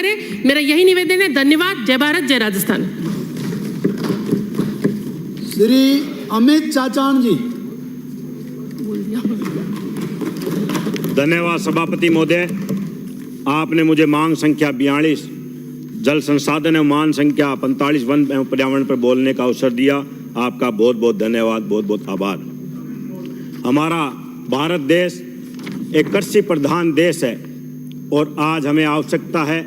करें, मेरा यही निवेदन है। धन्यवाद। जय भारत, जय राजस्थान। श्री अमित चाचान जी। धन्यवाद सभापति महोदय, आपने मुझे मांग संख्या 42 जल संसाधन एवं मान संख्या 45 वन एवं पर्यावरण पर बोलने का अवसर दिया। आपका बहुत बहुत धन्यवाद, बहुत बहुत आभार। हमारा भारत देश एक कृषि प्रधान देश है और आज हमें आवश्यकता है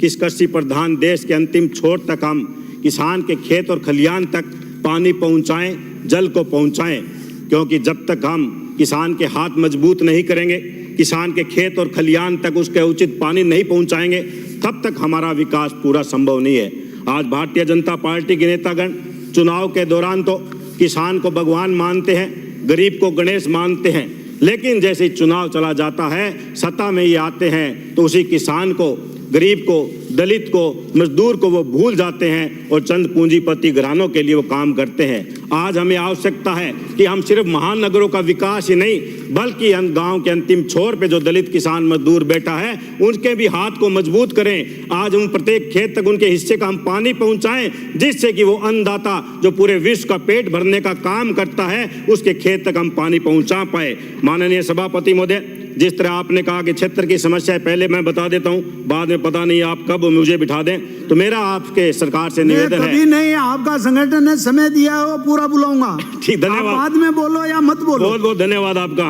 कि इस कृषि प्रधान देश के अंतिम छोर तक हम किसान के खेत और खलिहान तक पानी पहुंचाएं, जल को पहुंचाएं, क्योंकि जब तक हम किसान के हाथ मजबूत नहीं करेंगे, किसान के खेत और खलिहान तक उसके उचित पानी नहीं पहुंचाएंगे, तब तक हमारा विकास पूरा संभव नहीं है। आज भारतीय जनता पार्टी के नेतागण चुनाव के दौरान तो किसान को भगवान मानते हैं, गरीब को गणेश मानते हैं, लेकिन जैसे ही चुनाव चला जाता है, सत्ता में ये आते हैं तो उसी किसान को, गरीब को, दलित को, मजदूर को वो भूल जाते हैं और चंद पूंजीपति घरानों के लिए वो काम करते हैं। आज हमें आवश्यकता है कि हम सिर्फ महानगरों का विकास ही नहीं, बल्कि गांव के अंतिम छोर पे जो दलित किसान मजदूर बैठा है, उनके भी हाथ को मजबूत करें। आज उन प्रत्येक खेत तक उनके हिस्से का हम पानी पहुंचाएं, जिससे कि वो अन्नदाता जो पूरे विश्व का पेट भरने का काम करता है, उसके खेत तक हम पानी पहुंचा पाए। माननीय सभापति महोदय, जिस तरह आपने कहा कि क्षेत्र की समस्या है, पहले मैं बता देता हूं, बाद में पता नहीं आप कब मुझे बिठा दें, तो मेरा आपके सरकार से निवेदन है। कभी नहीं, आपका संगठन ने समय दिया है, वो पूरा बुलाऊंगा। ठीक, धन्यवाद। बाद में बोलो या मत बोलो। बहुत बहुत धन्यवाद आपका।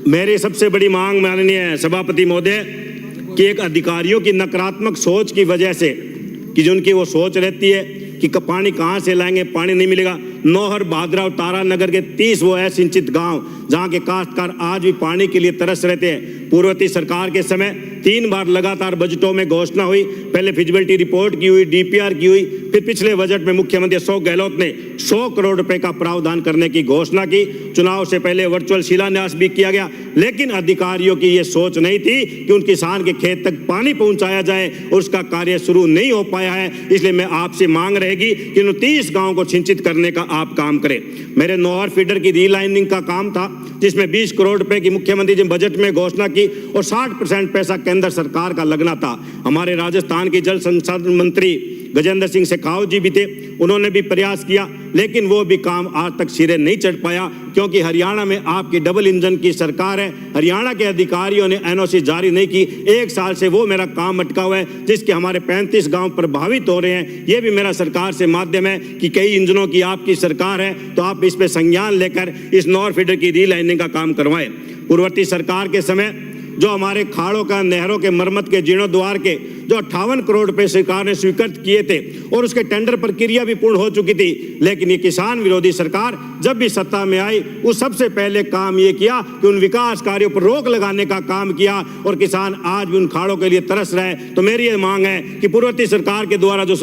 मेरी सबसे बड़ी मांग माननीय सभापति महोदय कि एक अधिकारियों की नकारात्मक सोच की वजह से, कि जो उनकी वो सोच रहती है कि पानी कहाँ से लाएंगे, पानी नहीं मिलेगा। नौहर, भादरा और तारा नगर के 30 वो असिंचित गांव जहां के काश्तकार आज भी पानी के लिए तरस रहते हैं। पूर्ववर्ती सरकार के समय 3 बार लगातार बजटों में घोषणा हुई, पहले फिजिबिलिटी रिपोर्ट की हुई, डीपीआर की हुई, फिर पिछले बजट में मुख्यमंत्री अशोक गहलोत ने 100 करोड़ रुपए का प्रावधान करने की घोषणा की। चुनाव से पहले वर्चुअल शिलान्यास भी किया गया, लेकिन अधिकारियों की ये सोच नहीं थी कि उन किसान के खेत तक पानी पहुंचाया जाए, और उसका कार्य शुरू नहीं हो पाया है। इसलिए मैं आपसे मांग रहेगी कि उन 30 गाँव को सिंचित करने का आप काम करें। मेरे नौहर फीडर की रीलाइनिंग का काम था, जिसमें 20 करोड़ रुपए की मुख्यमंत्री जी बजट में घोषणा की और 60% पैसा केंद्र सरकार का लगना था। हमारे राजस्थान के जल संसाधन मंत्री गजेंद्र सिंह शेखावत जी भी थे, उन्होंने भी प्रयास किया, लेकिन वो भी काम आज तक सिरे नहीं चढ़ पाया, क्योंकि हरियाणा में आपकी डबल इंजन की सरकार है। हरियाणा के अधिकारियों ने एनओसी जारी नहीं की, 1 साल से वो मेरा काम अटका हुआ है, जिसके हमारे 35 गांव प्रभावित हो रहे हैं। ये भी मेरा सरकार से माध्यम है कि कई इंजनों की आपकी सरकार है, तो आप इस पे संज्ञान लेकर इस नॉर फीडर की रीलाइनिंग का काम करवाएं। पूर्ववर्ती सरकार के समय जो हमारे खाड़ों का, नहरों के मरम्मत के, जीर्णोद्वार के जो 58 करोड़ रुपए सरकार ने स्वीकृत किए थे और उसके टेंडर प्रक्रिया भी पूर्ण हो चुकी थी, लेकिन ये किसान विरोधी सरकार जब भी सत्ता में आई, उस सबसे पहले काम ये किया कि उन विकास कार्यों पर रोक लगाने का काम किया, और किसान आज भी उन खाड़ों के लिए तरस रहे। तो मेरी ये मांग है कि पूर्ववर्ती सरकार के द्वारा जो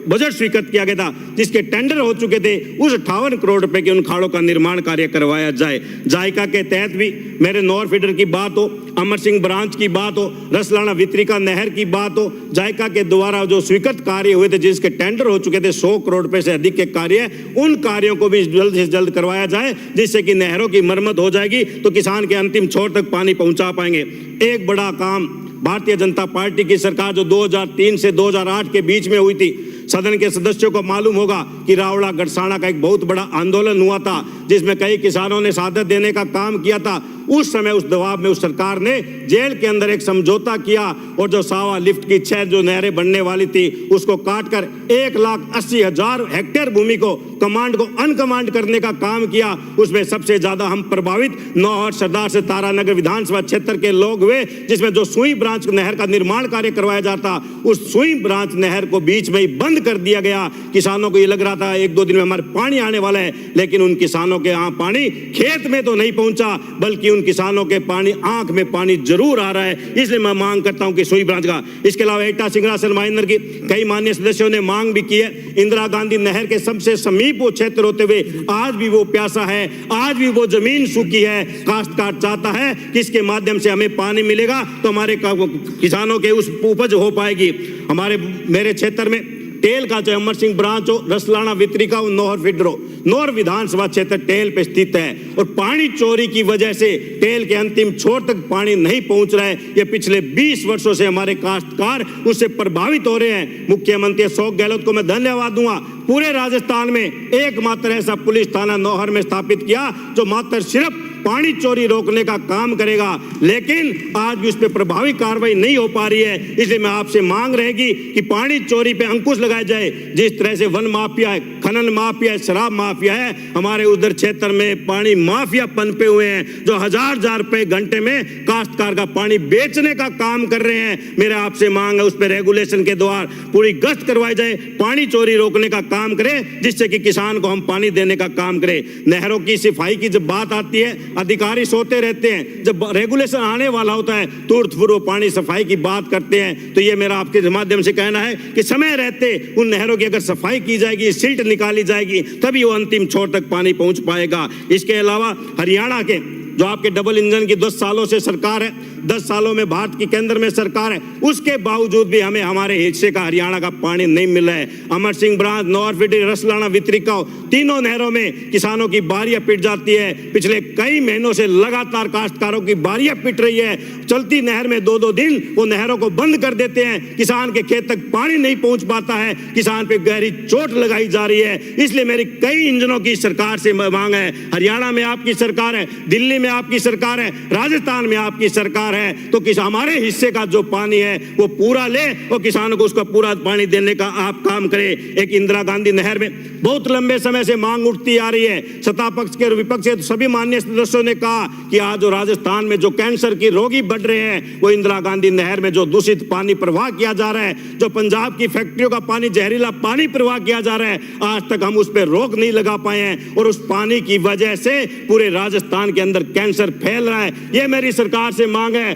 बजट स्वीकृत किया गया था, जिसके टेंडर हो चुके थे, उस 58 करोड़ रुपए के उन खाड़ों का निर्माण कार्य करवाया जाए। जायका के तहत भी मेरे नौर फीडर की बात हो, अमर सिंह ब्रांच की बात हो, रसलाना वितरिका नहर की बात हो, जायका के द्वारा जो स्वीकृत कार्य हुए थे, जिसके टेंडर हो चुके थे 100 करोड़ रुपए से अधिक के कार्य, उन कार्यों को भी जल्द से जल्द करवाया जाए, जिससे कि नहरों की मरम्मत हो जाएगी, तो किसान के अंतिम छोर तक पानी पहुंचा पाएंगे। एक बड़ा काम भारतीय जनता पार्टी की सरकार जो 2003 से 2008 के बीच में हुई थी, सदन के सदस्यों को मालूम होगा कि रावड़ा गड़साना का एक बहुत बड़ा आंदोलन हुआ था, जिसमें कई किसानों ने शहादत देने का काम किया था। उस समय उस दबाव में उस सरकार ने जेल के अंदर एक समझौता किया, और जो सावा लिफ्ट की 6 जो नहरें बनने वाली थी, उसको काटकर 1,80,000 हेक्टेयर भूमि को कमांड को अनकमांड करने का काम किया। उसमें सबसे ज्यादा हम प्रभावित नौहर, सरदार से तारानगर विधानसभा क्षेत्र के लोग हुए, जिसमें जो सुई ब्रांच नहर का निर्माण कार्य करवाया जाता, उस सुई ब्रांच नहर को बीच में ही बंद कर दिया गया। किसानों को ये लग रहा था 1-2 दिन में हमारे पानी आने वाला है, लेकिन उन किसानों के यहाँ पानी खेत में तो नहीं पहुंचा, बल्कि उन किसानों के पानी आंख में पानी जरूर आ रहा है। इसलिए मैं मांग करता हूं कि सुई ब्रांच का, इसके अलावा एटा सिंगरासन माइनर की कई माननीय सदस्यों ने मांग भी की है। इंदिरा गांधी नहर के सबसे समीप वो क्षेत्र होते हुए आज भी वो प्यासा है, आज भी वो जमीन सूखी है। काश्तकार चाहता है कि इसके माध्यम से हमें पानी मिलेगा, तो हमारे किसानों के उस उपज हो पाएगी। हमारे मेरे क्षेत्र में तेल का, चाहे अमर सिंह ब्रांच हो, रसलाना वितरिका हो, नौहर फीडर हो, नौर विधानसभा क्षेत्र टेल पे स्थित है और पानी चोरी की वजह से टेल के अंतिम छोर तक पानी नहीं पहुंच रहा है। ये पिछले 20 वर्षों से हमारे काश्तकार उससे प्रभावित हो रहे हैं। मुख्यमंत्री अशोक गहलोत को मैं धन्यवाद दूंगा। पूरे राजस्थान में एकमात्र ऐसा पुलिस थाना नौहर में स्थापित किया जो मात्र सिर्फ पानी चोरी रोकने का काम करेगा, लेकिन आज भी उस पर प्रभावी कार्रवाई नहीं हो पा रही है। इसलिए मैं आपसे मांग रहेगी कि पानी चोरी पे अंकुश लगाया जाए। जिस तरह से वन माफिया है, खनन माफिया है, शराब माफिया है, हमारे उधर क्षेत्र में पानी माफिया पनपे हुए हैं जो हजार रुपए घंटे में काश्तकार का पानी बेचने का काम कर रहे हैं। मेरा आपसे मांग है उस पर रेगुलेशन के द्वारा पूरी गश्त करवाई जाए, पानी चोरी रोकने का काम करें, जिससे कि किसान को हम पानी देने का काम करें। नहरों की सफाई की जब बात आती है, अधिकारी सोते रहते हैं, जब रेगुलेशन आने वाला होता है तुरंत वो पानी सफाई की बात करते हैं। तो ये मेरा आपके माध्यम से कहना है कि समय रहते उन नहरों की अगर सफाई की जाएगी, सिल्ट निकाली जाएगी, तभी वो अंतिम छोर तक पानी पहुंच पाएगा। इसके अलावा हरियाणा के जो आपके डबल इंजन की 10 सालों से सरकार है, 10 सालों में भारत की केंद्र में सरकार है, उसके बावजूद भी हमें हमारे हिस्से का हरियाणा का पानी नहीं मिल रहा है। अमर सिंह ब्रांच, नौहर फिटी, रसलाना, वितरिका, तीनों नहरों में किसानों की बारियां पिट जाती है। पिछले कई महीनों से लगातार काश्तकारों की बारियां पिट रही है। चलती नहर में 2-2 दिन वो नहरों को बंद कर देते हैं, किसान के खेत तक पानी नहीं पहुंच पाता है, किसान पे गहरी चोट लगाई जा रही है। इसलिए मेरी कई इंजनों की सरकार से मांग है, हरियाणा में आपकी सरकार है, दिल्ली में आपकी सरकार है, राजस्थान में आपकी सरकार है, तो हमारे हिस्से का जो पानी है वो पूरा ले और किसानों को उसका पूरा पानी देने का आप काम करें। एक इंदिरा गांधी नहर में बहुत लंबे समय से मांग उठती आ रही है, सत्ता पक्ष के और विपक्ष के सभी माननीय सदस्यों ने कहा कि आज जो राजस्थान में जो कैंसर की रोगी बढ़ रहे हैं, वो इंदिरा गांधी नहर में जो दूषित पानी प्रवाह किया जा रहा है, जो पंजाब की फैक्ट्रियों का पानी जहरीला पानी प्रवाह किया जा रहा है, आज तक हम उस पर रोक नहीं लगा पाए हैं और उस पानी की वजह से पूरे राजस्थान के अंदर कैंसर फैल रहा है। ये मेरी सरकार से मांग है।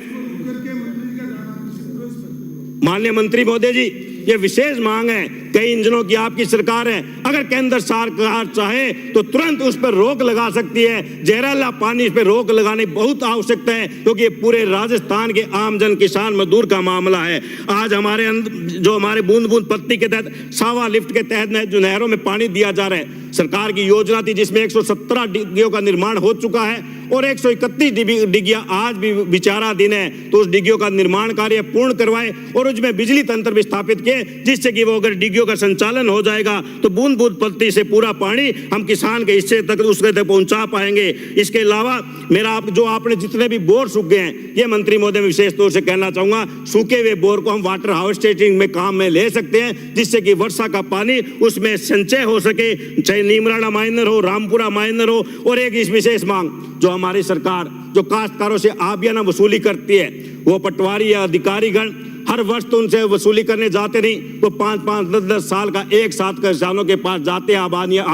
माननीय मंत्री महोदय जी, ये विशेष मांग है, कई इंजनों की आपकी सरकार है, अगर केंद्र सरकार चाहे तो तुरंत उस पर रोक लगा सकती है। जहरीला पानी इस पर रोक लगाने बहुत आवश्यकता है, क्योंकि ये पूरे राजस्थान के आमजन किसान मजदूर का मामला है। आज हमारे जो हमारे बूंद बूंद पत्ती के तहत सावा लिफ्ट के तहत जो नहरों में पानी दिया जा रहा है, सरकार की योजना थी जिसमें 117 डिग्गियों का निर्माण हो चुका है और 131 डिग्गियां आज भी विचाराधीन है। तो उस डिग्गियों का निर्माण कार्य पूर्ण करवाए और उसमें बिजली तंत्र भी स्थापित किए, जिससे कि वो अगर डिग्गियों का संचालन हो जाएगा तो बूंद बूंद पत्ती से पूरा पानी हम किसान के हिस्से तक उसके तक पहुंचा पाएंगे। इसके अलावा मेरा आपने जितने भी बोर सूख गए हैं, ये मंत्री महोदय में विशेष तौर से कहना चाहूंगा, सूखे हुए बोर को हम वाटर हार्वेस्टिंग में काम में ले सकते हैं, जिससे कि वर्षा का पानी उसमें संचय हो सके, चाहे नीमराणा माइनर हो, रामपुरा माइनर हो। और एक इस विशेष मांग, जो हमारी सरकार जो काश्तकारों से आबियाना वसूली करती है, वो पटवारी या अधिकारीगण हर वर्ष तो उनसे वसूली करने जाते नहीं, वो 5-5, 10-10 साल का एक साथ किसानों के पास जाते हैं आबियाना